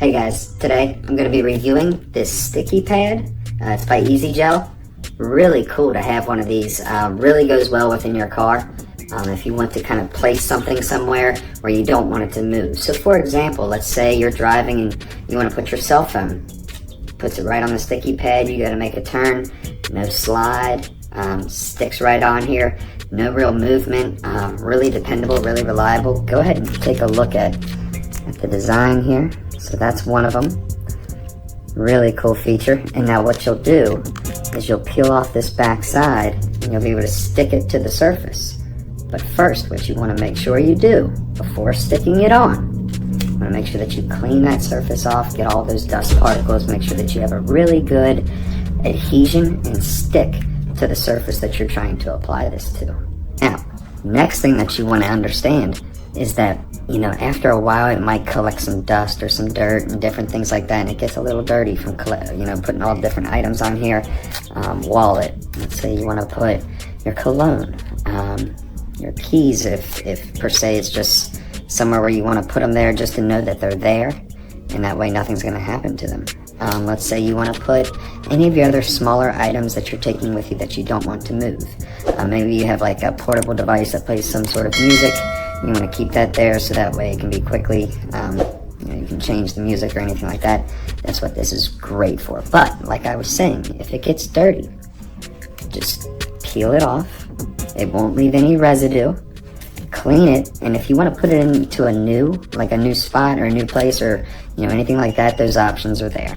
Hey guys, today I'm going to be reviewing this sticky pad. It's by Easy Gel. Really cool to have one of these. Really goes well within your car if you want to kind of place something somewhere where you don't want it to move. So for example, let's say you're driving and you want to put your cell phone. Puts it right on the sticky pad. You got to make a turn. No slide. Sticks right on here. No real movement. Really dependable, really reliable. Go ahead and take a look at the design here. So that's one of them. Really cool feature. And now what you'll do is you'll peel off this back side and you'll be able to stick it to the surface. But first, what you want to make sure you do before sticking it on, you want to make sure that you clean that surface off, get all those dust particles, make sure that you have a really good adhesion and stick to the surface that you're trying to apply this to. Now, next thing that you want to understand is that, after a while it might collect some dust or some dirt and different things like that, and it gets a little dirty from, putting all different items on here. Wallet, let's say you want to put your cologne, your keys, if per se it's just somewhere where you want to put them there just to know that they're there, and that way nothing's going to happen to them. Let's say you want to put any of your other smaller items that you're taking with you that you don't want to move. Maybe you have like a portable device that plays some sort of music. You want to keep that there so that way it can be quickly, you can change the music or anything like that. That's what this is great for. But like I was saying, if it gets dirty, just peel it off. It won't leave any residue. Clean it, and if you want to put it into a new spot or a new place or anything like that, those options are there.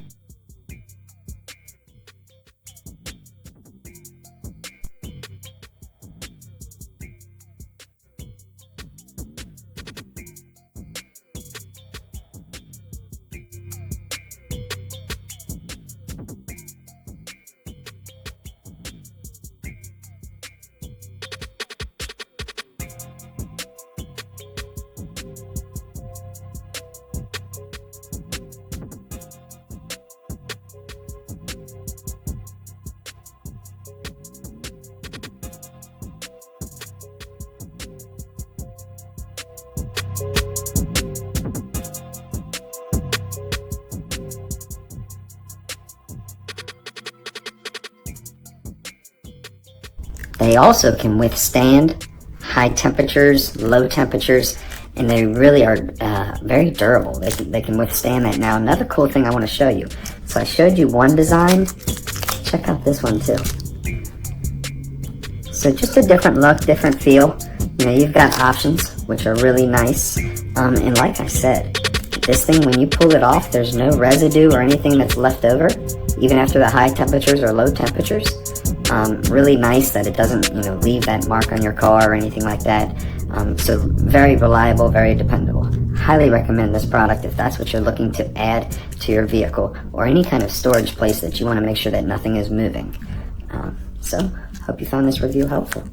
They also can withstand high temperatures, low temperatures, and they really are very durable. They can withstand that. Now, another cool thing I want to show you. So I showed you one design. Check out this one too. So just a different look, different feel. You've got options, which are really nice. And like I said, this thing, when you pull it off, there's no residue or anything that's left over, even after the high temperatures or low temperatures. Really nice that it doesn't, leave that mark on your car or anything like that. So very reliable, very dependable. Highly recommend this product if that's what you're looking to add to your vehicle or any kind of storage place that you want to make sure that nothing is moving. So hope you found this review helpful.